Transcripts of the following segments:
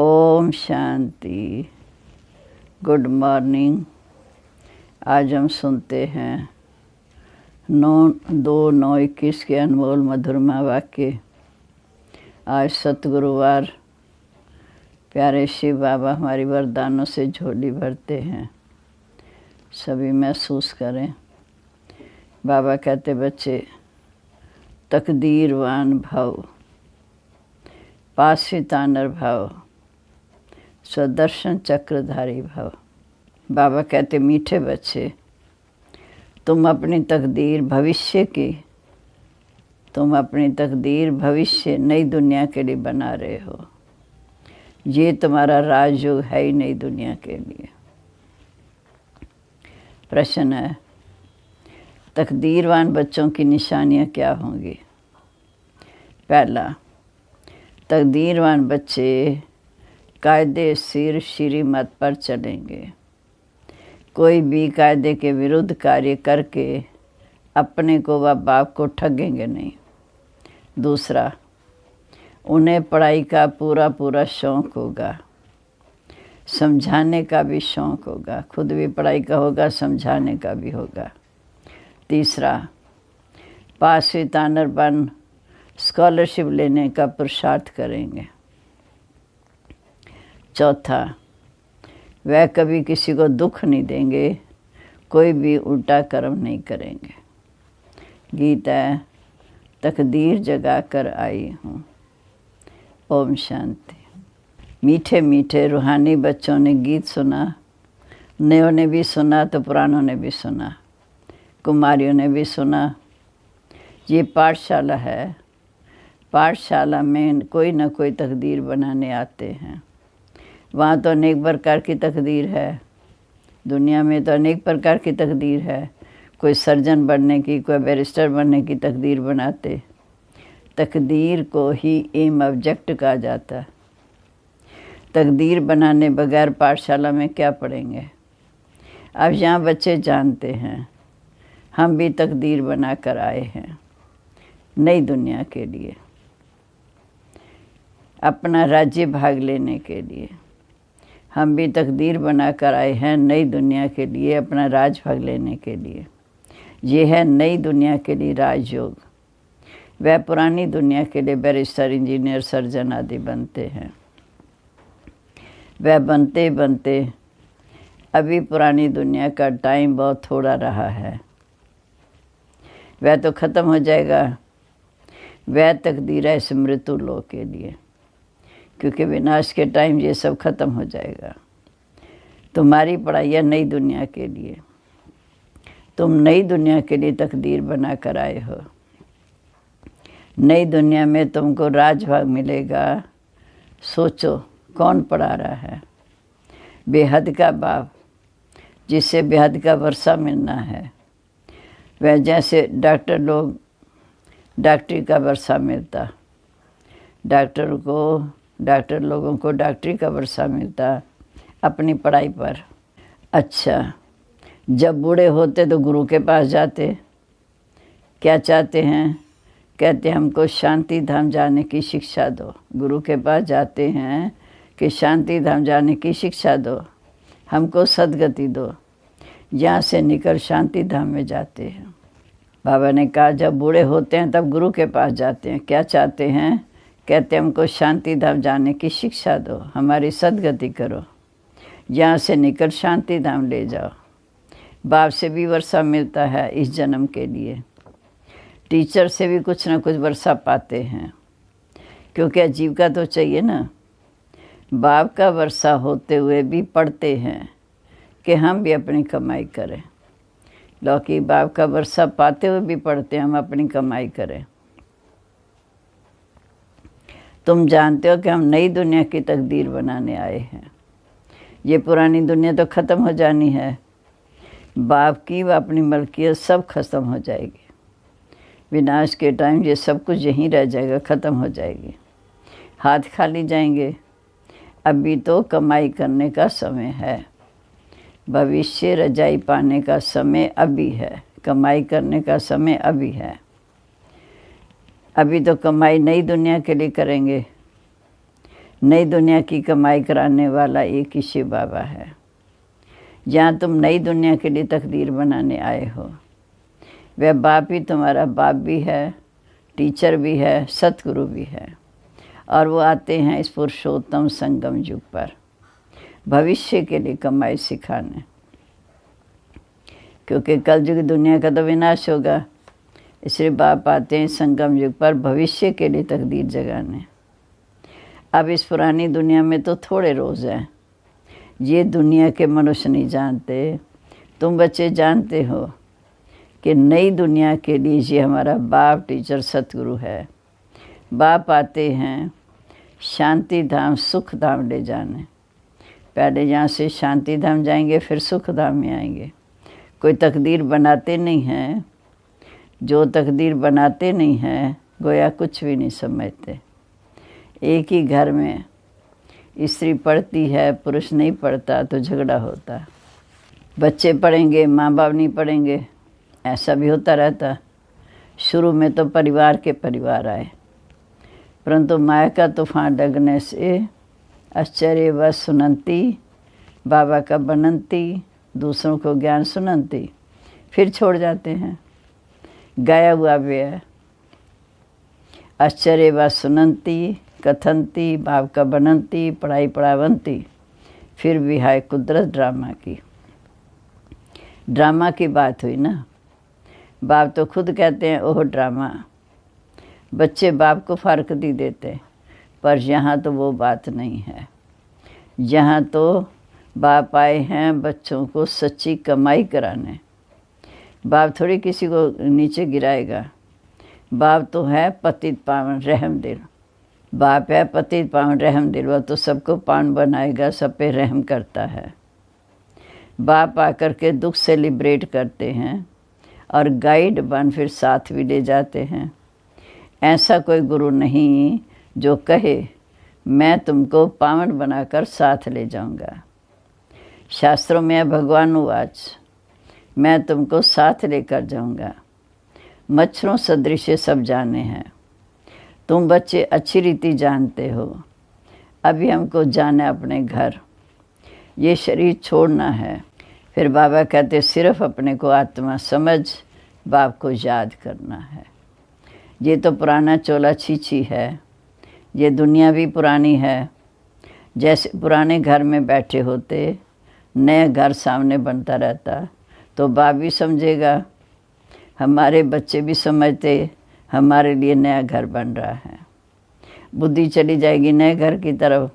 Om Shanti. Good morning. आज हम सुनते हैं 9/2/9/21 के अनमोल मधुरमा वाक्य। आज सतगुरुवार। प्यारे शिव बाबा हमारी वरदानों से झोली भरते हैं, सभी महसूस करें। बाबा कहते बच्चे तकदीरवान भव, पासितानर भव, स्वदर्शन चक्रधारी भव। बाबा कहते मीठे बच्चे, तुम अपनी तकदीर भविष्य नई दुनिया के लिए बना रहे हो। ये तुम्हारा राजयोग है ही नई दुनिया के लिए। प्रश्न है, तकदीरवान बच्चों की निशानियाँ क्या होंगी? पहला, तकदीरवान बच्चे कायदे सिर श्रीमत पर चलेंगे। कोई भी कायदे के विरुद्ध कार्य करके अपने को व बाप को ठगेंगे नहीं। दूसरा, उन्हें पढ़ाई का पूरा शौक़ होगा, समझाने का भी शौक़ होगा। खुद भी पढ़ाई का होगा, समझाने का भी होगा। तीसरा, पासितानर बन स्कॉलरशिप लेने का पुरुषार्थ करेंगे। चौथा, वह कभी किसी को दुख नहीं देंगे, कोई भी उल्टा कर्म नहीं करेंगे। गीत है, तकदीर जगा कर आई हूँ। ओम शांति। मीठे मीठे रूहानी बच्चों ने गीत सुना, नयों ने भी सुना तो पुरानों ने भी सुना, कुमारियों ने भी सुना। ये पाठशाला है। पाठशाला में कोई ना कोई तकदीर बनाने आते हैं। वहाँ तो अनेक प्रकार की तकदीर है। दुनिया में तो अनेक प्रकार की तकदीर है। कोई सर्जन बनने की, कोई बैरिस्टर बनने की तकदीर बनाते। तकदीर को ही एम ऑब्जेक्ट कहा जाता है। तकदीर बनाने बगैर पाठशाला में क्या पढ़ेंगे? अब यहाँ बच्चे जानते हैं हम भी तकदीर बना कर आए हैं नई दुनिया के लिए, अपना राज्य भाग लेने के लिए। हम भी तकदीर बना कर आए हैं नई दुनिया के लिए, अपना राज भाग लेने के लिए। ये है नई दुनिया के लिए राजयोग। वह पुरानी दुनिया के लिए बैरिस्टर, इंजीनियर, सर्जन आदि बनते हैं। वह बनते बनते अभी पुरानी दुनिया का टाइम बहुत थोड़ा रहा है, वह तो ख़त्म हो जाएगा। वह तकदीर है इस मृत्यु लोक के लिए, क्योंकि विनाश के टाइम ये सब ख़त्म हो जाएगा। तुम्हारी पढ़ाई है नई दुनिया के लिए। तुम नई दुनिया के लिए तकदीर बना कर आए हो। नई दुनिया में तुमको राजभाग मिलेगा। सोचो कौन पढ़ा रहा है? बेहद का बाप, जिससे बेहद का वर्षा मिलना है। वह जैसे डॉक्टर लोग डॉक्टरी का वर्षा मिलता, डॉक्टर लोगों को डॉक्टरी का वर्षा मिलता अपनी पढ़ाई पर। अच्छा, जब बूढ़े होते तो गुरु के पास जाते। क्या चाहते हैं? कहते हमको शांति धाम जाने की शिक्षा दो। गुरु के पास जाते हैं कि शांति धाम जाने की शिक्षा दो, हमको सद्गति दो। यहाँ से निकल शांति धाम में जाते हैं। बाबा ने कहा जब बूढ़े होते हैं तब गुरु के पास जाते हैं। क्या चाहते हैं? कहते हमको शांति धाम जाने की शिक्षा दो, हमारी सद्गति करो, यहाँ से निकल शांति धाम ले जाओ। बाप से भी वर्षा मिलता है इस जन्म के लिए। टीचर से भी कुछ ना कुछ वर्षा पाते हैं, क्योंकि आजीविका तो चाहिए ना। बाप का वर्षा होते हुए भी पढ़ते हैं कि हम भी अपनी कमाई करें। लौकी बाप का वर्षा पाते हुए भी पढ़ते हैं हम अपनी कमाई करें। तुम जानते हो कि हम नई दुनिया की तकदीर बनाने आए हैं। ये पुरानी दुनिया तो ख़त्म हो जानी है। बाप की व अपनी मलकियत सब ख़त्म हो जाएगी। विनाश के टाइम ये सब कुछ यहीं रह जाएगा, ख़त्म हो जाएगी। हाथ खाली जाएंगे। अभी तो कमाई करने का समय है। भविष्य रजाई पाने का समय अभी है। कमाई करने का समय अभी है। अभी तो कमाई नई दुनिया के लिए करेंगे। नई दुनिया की कमाई कराने वाला एक ही शिव बाबा है। जहाँ तुम नई दुनिया के लिए तकदीर बनाने आए हो, वह बाप ही तुम्हारा बाप भी है, टीचर भी है, सतगुरु भी है। और वो आते हैं इस पुरुषोत्तम संगम युग पर भविष्य के लिए कमाई सिखाने, क्योंकि कल युग दुनिया का तो विनाश होगा। इसलिए बाप आते हैं संगम युग पर भविष्य के लिए तकदीर जगाने। अब इस पुरानी दुनिया में तो थोड़े रोज़ हैं, ये दुनिया के मनुष्य नहीं जानते। तुम बच्चे जानते हो कि नई दुनिया के लिए ये हमारा बाप टीचर सतगुरु है। बाप आते हैं शांति धाम सुख धाम ले जाने। पहले यहाँ से शांति धाम जाएंगे, फिर सुख धाम में आएंगे। कोई तकदीर बनाते नहीं हैं। जो तकदीर बनाते नहीं हैं गोया कुछ भी नहीं समझते। एक ही घर में स्त्री पढ़ती है, पुरुष नहीं पढ़ता तो झगड़ा होता। बच्चे पढ़ेंगे, माँ बाप नहीं पढ़ेंगे, ऐसा भी होता रहता। शुरू में तो परिवार के परिवार आए, परंतु माया का तूफान लगने से आश्चर्य व सुनंती, बाबा का बनंती, दूसरों को ज्ञान सुनंती, फिर छोड़ जाते हैं। गाया हुआ भी है, आश्चर्य व सुनंती, कथंती, बाप का बनंती, पढ़ाई पढ़ावंती, फिर भी है कुदरत ड्रामा की बात हुई ना। बाप तो खुद कहते हैं ओह ड्रामा। बच्चे बाप को फ़र्क नहीं देते, पर यहाँ तो वो बात नहीं है। यहाँ तो बाप आए हैं बच्चों को सच्ची कमाई कराने। बाप थोड़ी किसी को नीचे गिराएगा। बाप तो है पतित पावन रहम दिल। बाप है पतित पावन रहम दिल, वह तो सबको पावन बनाएगा, सब पे रहम करता है। बाप आकर के दुख से लिबरेट करते हैं और गाइड बन फिर साथ भी ले जाते हैं। ऐसा कोई गुरु नहीं जो कहे मैं तुमको पावन बनाकर साथ ले जाऊंगा। शास्त्रों में भगवान उवाच, मैं तुमको साथ लेकर जाऊंगा। मच्छरों सदृश सब जाने हैं। तुम बच्चे अच्छी रीति जानते हो। अभी हमको जाना है अपने घर, ये शरीर छोड़ना है। फिर बाबा कहते सिर्फ अपने को आत्मा समझ बाप को याद करना है। ये तो पुराना चोला छीछी है, ये दुनिया भी पुरानी है। जैसे पुराने घर में बैठे होते, नया घर सामने बनता रहता तो बाप भी समझेगा, हमारे बच्चे भी समझते हमारे लिए नया घर बन रहा है। बुद्धि चली जाएगी नए घर की तरफ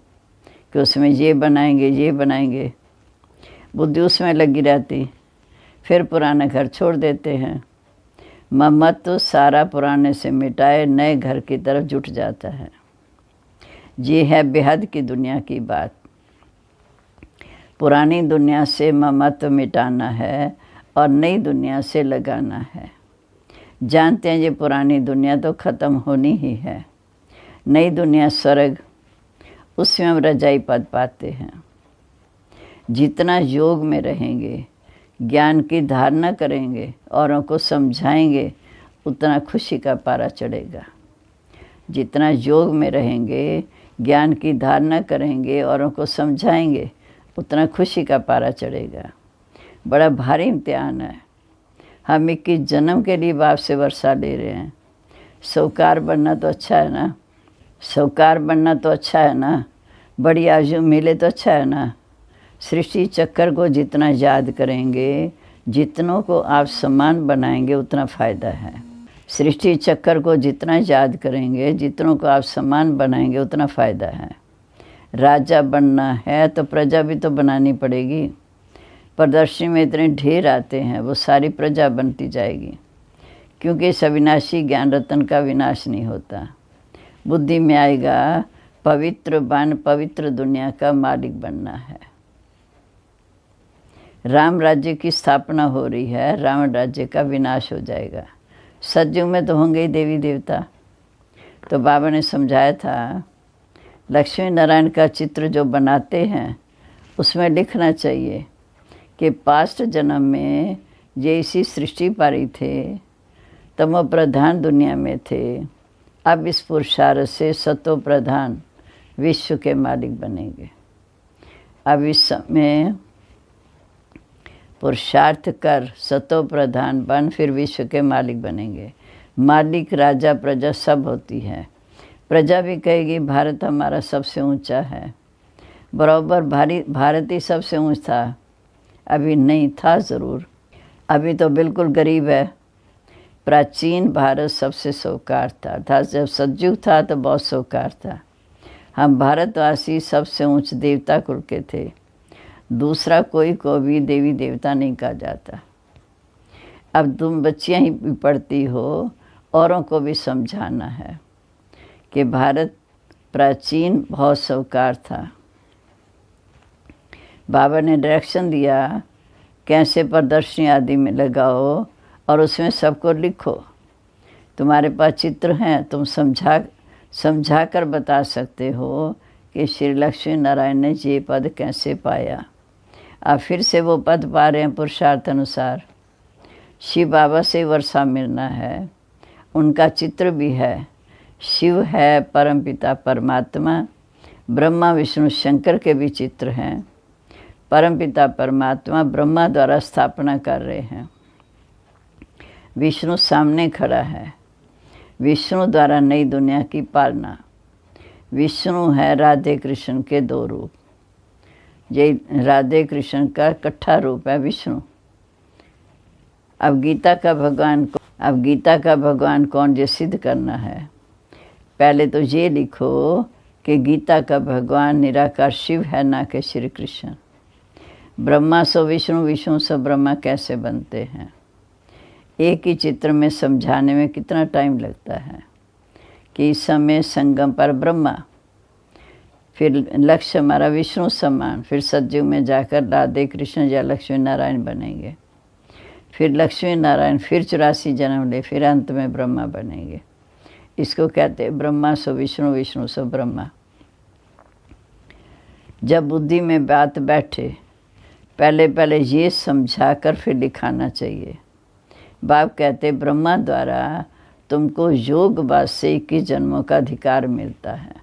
कि उसमें ये बनाएंगे, बुद्धि उसमें लगी रहती। फिर पुराना घर छोड़ देते हैं। मम्मत तो सारा पुराने से मिटाए नए घर की तरफ जुट जाता है। ये है बेहद की दुनिया की बात। पुरानी दुनिया से ममत्व मिटाना है और नई दुनिया से लगाना है। जानते हैं ये पुरानी दुनिया तो ख़त्म होनी ही है। नई दुनिया स्वर्ग, उसमें हम रजाई पद पाते हैं। जितना योग में रहेंगे, ज्ञान की धारणा करेंगे, औरों को समझाएंगे, उतना खुशी का पारा चढ़ेगा। जितना योग में रहेंगे, ज्ञान की धारणा करेंगे, औरों को समझाएंगे, उतना खुशी का पारा चढ़ेगा। बड़ा भारी इम्तिहान है। हम 21 जन्म के लिए बाप से वर्षा ले रहे हैं। साहूकार बनना तो अच्छा है ना, साहूकार बनना तो अच्छा है ना, बड़ी आयु मिले तो अच्छा है ना। सृष्टि चक्कर को जितना याद करेंगे, जितनों को आप समान बनाएंगे, उतना फ़ायदा है। सृष्टि चक्कर को जितना याद करेंगे, जितनों को आप समान बनाएंगे, उतना फ़ायदा है। राजा बनना है तो प्रजा भी तो बनानी पड़ेगी। प्रदर्शनी में इतने ढेर आते हैं, वो सारी प्रजा बनती जाएगी, क्योंकि इस अविनाशी ज्ञान रतन का विनाश नहीं होता। बुद्धि में आएगा पवित्र बन, पवित्र दुनिया का मालिक बनना है। राम राज्य की स्थापना हो रही है, रावण राज्य का विनाश हो जाएगा। सतयुग में तो होंगे ही देवी देवता। तो बाबा ने समझाया था, लक्ष्मी नारायण का चित्र जो बनाते हैं उसमें लिखना चाहिए कि पास्ट जन्म में ये इसी सृष्टि पारी थे, तमो प्रधान दुनिया में थे। अब इस पुरुषार्थ से सतो प्रधान विश्व के मालिक बनेंगे। अब इस समय पुरुषार्थ कर सतो प्रधान बन, फिर विश्व के मालिक बनेंगे। मालिक राजा प्रजा सब होती है। प्रजा भी कहेगी भारत हमारा सबसे ऊंचा है। बराबर भारत ही सबसे ऊंचा था, अभी नहीं था ज़रूर, अभी तो बिल्कुल गरीब है। प्राचीन भारत सबसे साहूकार था, अर्थात जब सतयुग था तो बहुत साहूकार था। हम भारतवासी सबसे ऊंच देवता कुल के थे। दूसरा कोई को भी देवी देवता नहीं कहा जाता। अब तुम बच्चियां ही पढ़ती हो, औरों को भी समझाना है कि भारत प्राचीन बहुत साहूकार था। बाबा ने डायरेक्शन दिया कैसे प्रदर्शनी आदि में लगाओ और उसमें सबको लिखो। तुम्हारे पास चित्र हैं, तुम समझा कर बता सकते हो कि श्री लक्ष्मी नारायण ने ये पद कैसे पाया। अब फिर से वो पद पा रहे हैं पुरुषार्थ अनुसार। शिव बाबा से वर्षा मिलना है, उनका चित्र भी है। शिव है परमपिता परमात्मा, ब्रह्मा विष्णु शंकर के भी चित्र हैं। परमपिता परमात्मा ब्रह्मा द्वारा स्थापना कर रहे हैं, विष्णु सामने खड़ा है। विष्णु द्वारा नई दुनिया की पालना। विष्णु है राधे कृष्ण के दो रूप, ये राधे कृष्ण का इकट्ठा रूप है विष्णु। अब गीता का भगवान कौन, ये सिद्ध करना है। पहले तो ये लिखो कि गीता का भगवान निराकार शिव है, ना कि श्री कृष्ण। ब्रह्मा सो विष्णु, विष्णु सो ब्रह्मा कैसे बनते हैं। एक ही चित्र में समझाने में कितना टाइम लगता है कि इस समय संगम पर ब्रह्मा, फिर लक्ष्य हमारा विष्णु समान, फिर सतयुग में जाकर राधे कृष्ण या लक्ष्मी नारायण बनेंगे। फिर लक्ष्मी नारायण फिर 84 जन्म ले, फिर अंत में ब्रह्मा बनेंगे। इसको कहते हैं ब्रह्मा सो विष्णु, विष्णु सो ब्रह्मा। जब बुद्धि में बात बैठे, पहले ये समझा कर फिर दिखाना चाहिए। बाप कहते ब्रह्मा द्वारा तुमको योग बात से 21 जन्मों का अधिकार मिलता है।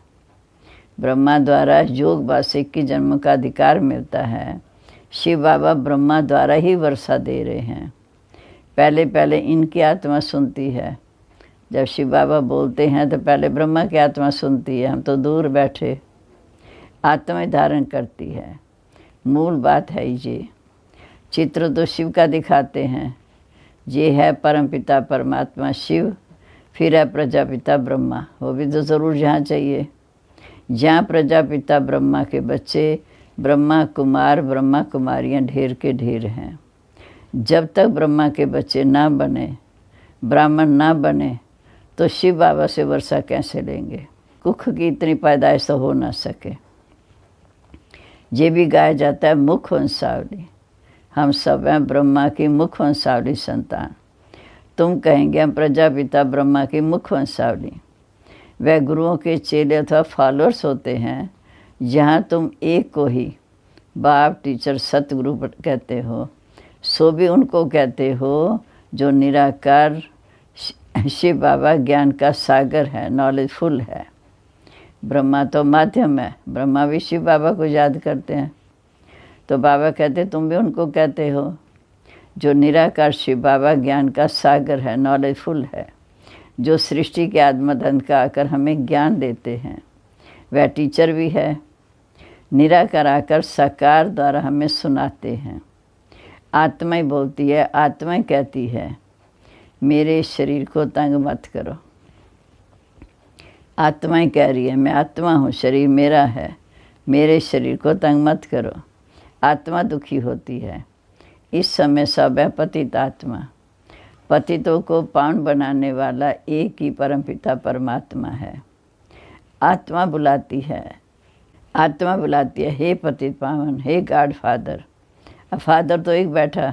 ब्रह्मा द्वारा योग बात से 21 जन्मों का अधिकार मिलता है। शिव बाबा ब्रह्मा द्वारा ही वर्षा दे रहे हैं। पहले इनकी आत्मा सुनती है। जब शिव बाबा बोलते हैं तो पहले ब्रह्मा की आत्मा सुनती है, हम तो दूर बैठे। आत्मा धारण करती है, मूल बात है ये। चित्र तो शिव का दिखाते हैं, ये है परमपिता परमात्मा शिव, फिर है प्रजापिता ब्रह्मा। वो भी तो ज़रूर जहाँ चाहिए जहाँ प्रजापिता ब्रह्मा के बच्चे, ब्रह्मा कुमार ब्रह्मा कुमारियाँ ढेर के ढेर हैं। जब तक ब्रह्मा के बच्चे ना बने, ब्राह्मण ना बने, तो शिव बाबा से वर्षा कैसे लेंगे। कुख की इतनी पैदाइश तो हो ना सके। ये भी गाया जाता है मुख वंशावली, हम सब हैं ब्रह्मा की मुख वंशावली संतान। तुम कहेंगे हम प्रजापिता ब्रह्मा की मुख वंशावली। वह गुरुओं के चेले अथवा फॉलोअर्स होते हैं। जहाँ तुम एक को ही बाप टीचर सतगुरु कहते हो, सो भी उनको कहते हो जो निराकार शिव बाबा ज्ञान का सागर है, नॉलेजफुल है। ब्रह्मा तो माध्यम है, ब्रह्मा भी शिव बाबा को याद करते हैं। तो बाबा कहते तुम भी उनको कहते हो जो निराकार शिव बाबा ज्ञान का सागर है, नॉलेजफुल है, जो सृष्टि के आत्मदंत का आकर हमें ज्ञान देते हैं। वह टीचर भी है। निराकार आकर साकार द्वारा हमें सुनाते हैं। आत्मा ही बोलती है, आत्मा ही कहती है मेरे शरीर को तंग मत करो। आत्मा ही कह रही है मैं आत्मा हूँ, शरीर मेरा है, मेरे शरीर को तंग मत करो। आत्मा दुखी होती है। इस समय सब है पतित आत्मा। पतितों को पावन बनाने वाला एक ही परमपिता परमात्मा है। आत्मा बुलाती है, आत्मा बुलाती है, हे पतित पावन, हे गॉड फादर। अब फादर तो एक बैठा,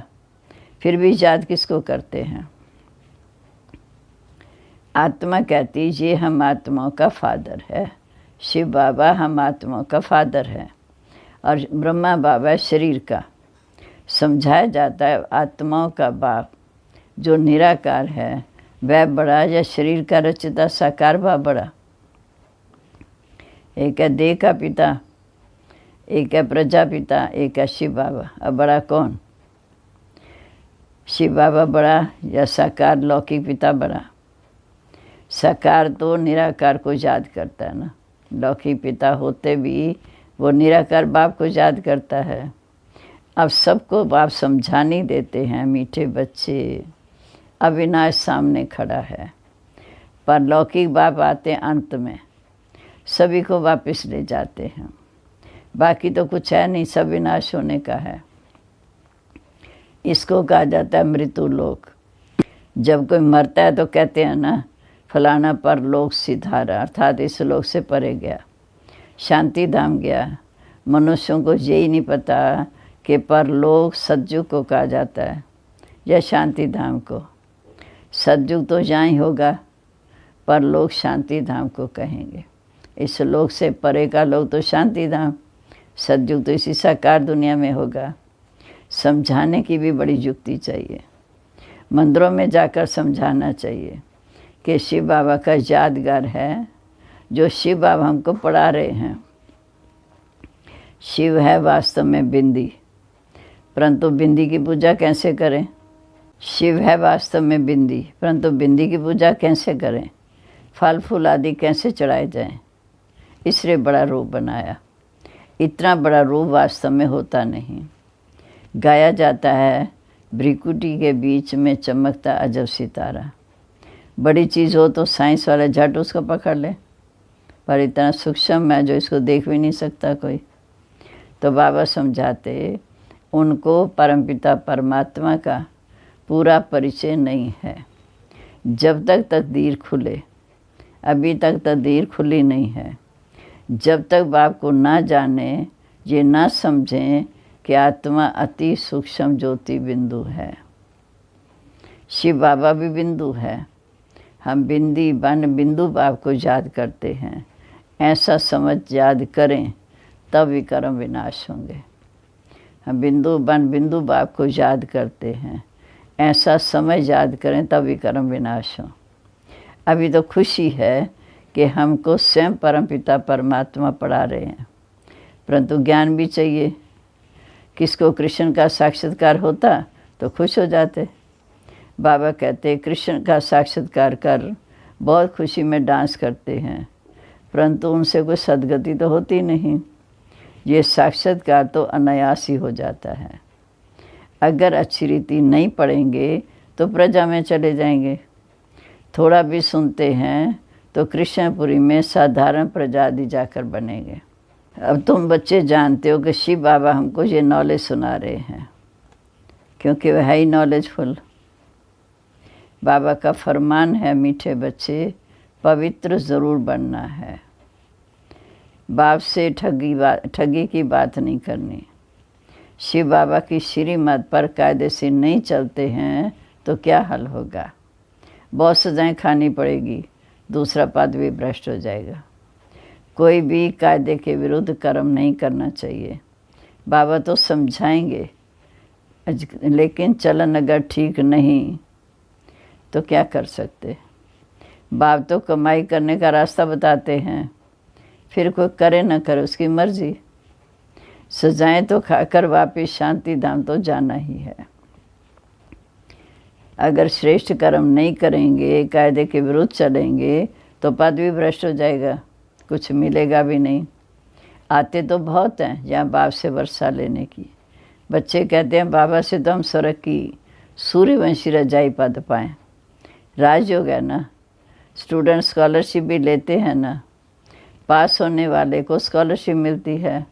फिर भी याद किसको करते हैं। आत्मा कहती ये हम आत्माओं का फादर है। शिव बाबा हम आत्माओं का फादर है और ब्रह्मा बाबा शरीर का। समझाया जाता है आत्माओं का बाप जो निराकार है वह बड़ा, या शरीर का रचता साकार बाप बड़ा। एक है देह का पिता, एक है प्रजापिता, एक है शिव बाबा। अब बड़ा कौन? शिव बाबा बड़ा या साकार लौकिक पिता बड़ा? साकार तो निराकार को याद करता है ना, लौकिक पिता होते भी वो निराकार बाप को याद करता है। अब सबको बाप समझा नहीं देते हैं, मीठे बच्चे, अविनाश सामने खड़ा है, पर लौकिक बाप आते अंत में, सभी को वापस ले जाते हैं। बाकी तो कुछ है नहीं, सब विनाश होने का है। इसको कहा जाता है मृत्यु लोक। जब कोई मरता है तो कहते हैं ना फलाना परलोक सिधारा, अर्थात इस लोक से परे गया, शांति धाम गया। मनुष्यों को यही नहीं पता कि परलोक सतयुग को कहा जाता है या शांति धाम को। सतयुग तो यहाँ ही होगा, परलोक शांति धाम को कहेंगे। इस लोक से परे का लोक तो शांति धाम, सतयुग तो इसी साकार दुनिया में होगा। समझाने की भी बड़ी युक्ति चाहिए, मंदिरों में जाकर समझाना चाहिए कि शिव बाबा का यादगार है जो शिव बाबा हमको पढ़ा रहे हैं। शिव है वास्तव में बिंदी, परंतु बिंदी की पूजा कैसे करें? शिव है वास्तव में बिंदी, परंतु बिंदी की पूजा कैसे करें? फल फूल आदि कैसे चढ़ाए जाएं? इसलिए बड़ा रूप बनाया। इतना बड़ा रूप वास्तव में होता नहीं। गाया जाता है भ्रिकुटी के बीच में चमकता अजब सितारा। बड़ी चीज़ हो तो साइंस वाले झट उसको पकड़ ले, पर इतना सूक्ष्म है जो इसको देख भी नहीं सकता कोई। तो बाबा समझाते उनको परमपिता परमात्मा का पूरा परिचय नहीं है। जब तक तकदीर खुले, अभी तक तकदीर खुली नहीं है, जब तक बाप को ना जाने, ये ना समझें कि आत्मा अति सूक्ष्म ज्योति बिंदु है। शिव बाबा भी बिंदु है। हम बिंदी बन बिंदु बाप को याद करते हैं। ऐसा समझ याद करें तब विक्रम विनाश होंगे। हम बिंदु बन बिंदु बाप को याद करते हैं, ऐसा समय याद करें तब विक्रम विनाश हो। अभी तो खुशी है कि हमको स्वयं परमपिता परमात्मा पढ़ा रहे हैं, परंतु ज्ञान भी चाहिए। किसको कृष्ण का साक्षात्कार होता तो खुश हो जाते। बाबा कहते कृष्ण का साक्षात्कार कर बहुत खुशी में डांस करते हैं, परंतु उनसे कोई सद्गति तो होती नहीं। ये साक्षात्कार तो अनायास ही हो जाता है। अगर अच्छी रीति नहीं पढ़ेंगे तो प्रजा में चले जाएंगे। थोड़ा भी सुनते हैं तो कृष्णपुरी में साधारण प्रजा आदि जाकर बनेंगे। अब तुम बच्चे जानते हो कि शिव बाबा हमको ये नॉलेज सुना रहे हैं, क्योंकि वह है ही नॉलेजफुल। बाबा का फरमान है मीठे बच्चे, पवित्र ज़रूर बनना है। बाप से ठगी की बात नहीं करनी। शिव बाबा की श्रीमत पर कायदे से नहीं चलते हैं तो क्या हल होगा? बहुत सजाएं खानी पड़ेगी, दूसरा पद भी भ्रष्ट हो जाएगा। कोई भी कायदे के विरुद्ध कर्म नहीं करना चाहिए। बाबा तो समझाएंगे, लेकिन चलन अगर ठीक नहीं तो क्या कर सकते? बाप तो कमाई करने का रास्ता बताते हैं, फिर कोई करे न करे उसकी मर्जी। सजाएं तो खाकर वापिस शांति धाम तो जाना ही है। अगर श्रेष्ठ कर्म नहीं करेंगे, कायदे के विरुद्ध चलेंगे तो पद भी भ्रष्ट हो जाएगा, कुछ मिलेगा भी नहीं। आते तो बहुत हैं यहाँ बाप से वर्षा लेने की। बच्चे कहते हैं बाबा से तो हम स्वर्ग की सूर्यवंशी रजाई पद पाएँ। राजयोग है ना, स्टूडेंट स्कॉलरशिप भी लेते हैं ना, पास होने वाले को स्कॉलरशिप मिलती है।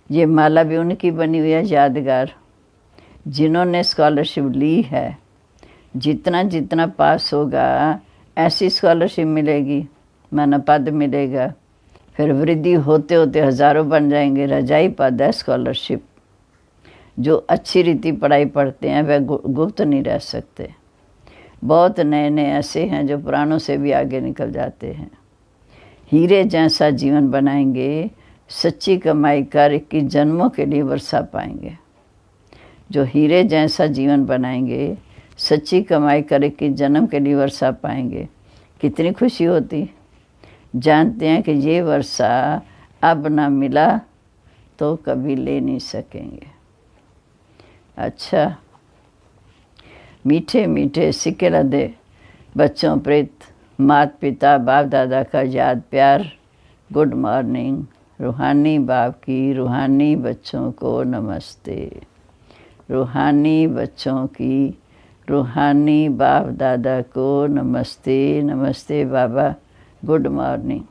ये माला भी उनकी बनी हुई है यादगार, जिन्होंने स्कॉलरशिप ली है। जितना जितना पास होगा ऐसी स्कॉलरशिप मिलेगी, माना पद मिलेगा। फिर वृद्धि होते होते हज़ारों बन जाएंगे। रजाई पद है स्कॉलरशिप। जो अच्छी रीति पढ़ाई पढ़ते हैं वह गुप्त नहीं रह सकते। बहुत नए नए ऐसे हैं जो पुरानों से भी आगे निकल जाते हैं। हीरे जैसा जीवन बनाएंगे, सच्ची कमाई कर 21 जन्मों के लिए वर्षा पाएंगे। जो हीरे जैसा जीवन बनाएंगे, सच्ची कमाई कर 21 जन्म के लिए वर्षा पाएंगे। कितनी खुशी होती। जानते हैं कि ये वर्षा अब ना मिला तो कभी ले नहीं सकेंगे। अच्छा, मीठे मीठे सिक्के लदे बच्चों प्रीत, माता पिता बाप दादा का याद प्यार, गुड मॉर्निंग। रूहानी बाप की रूहानी बच्चों को नमस्ते। रूहानी बच्चों की रूहानी बाप दादा को नमस्ते। नमस्ते बाबा, गुड मॉर्निंग।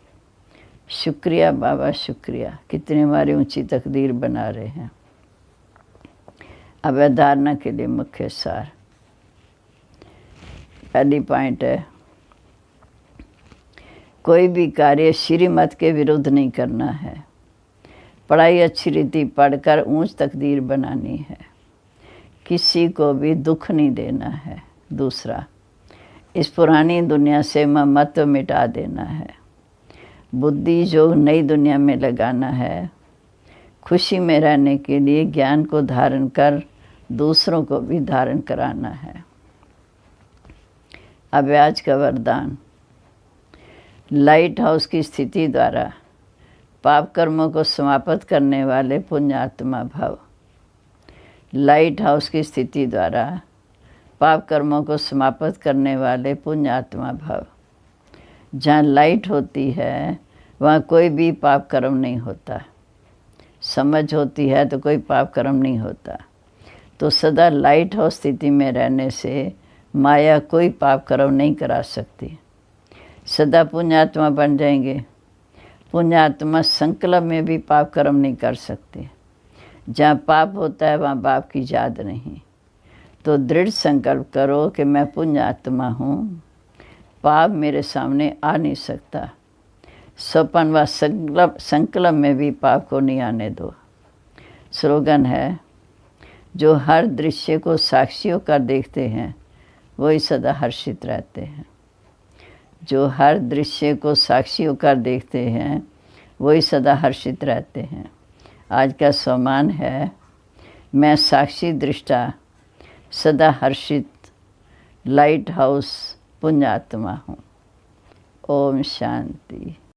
शुक्रिया बाबा, शुक्रिया। कितनी हमारी ऊंची तकदीर बना रहे हैं। अब धारणा के लिए मुख्य सार। पहली पॉइंट है, कोई भी कार्य श्रीमत के विरुद्ध नहीं करना है। पढ़ाई अच्छी रीति पढ़कर ऊंच तकदीर बनानी है। किसी को भी दुख नहीं देना है। दूसरा, इस पुरानी दुनिया से ममत्व मिटा देना है। बुद्धि जो नई दुनिया में लगाना है। खुशी में रहने के लिए ज्ञान को धारण कर दूसरों को भी धारण कराना है। अब आज का वरदान, लाइट हाउस की स्थिति द्वारा पाप कर्मों को समाप्त करने वाले पुण्यात्मा भव। लाइट हाउस की स्थिति द्वारा पाप कर्मों को समाप्त करने वाले पुण्यात्मा भव। जहाँ लाइट होती है वहाँ कोई भी पाप कर्म नहीं होता। समझ होती है तो कोई पाप कर्म नहीं होता। तो सदा लाइट हाउस स्थिति में रहने से माया कोई पाप कर्म नहीं करा सकती। सदा पुण्यात्मा बन जाएंगे। पुण्यात्मा संकल्प में भी पाप कर्म नहीं कर सकते। जहाँ पाप होता है वहाँ बाप की याद नहीं। तो दृढ़ संकल्प करो कि मैं पुण्यात्मा हूँ, पाप मेरे सामने आ नहीं सकता। स्वपन व संकल्प में भी पाप को नहीं आने दो। स्लोगन है, जो हर दृश्य को साक्षियों का देखते हैं वही सदा हर्षित रहते हैं। जो हर दृश्य को साक्षियों का देखते हैं वही सदा हर्षित रहते हैं। आज का सम्मान है, मैं साक्षी दृष्टा सदा हर्षित लाइट हाउस पुण्यात्मा हूँ। ओम शांति।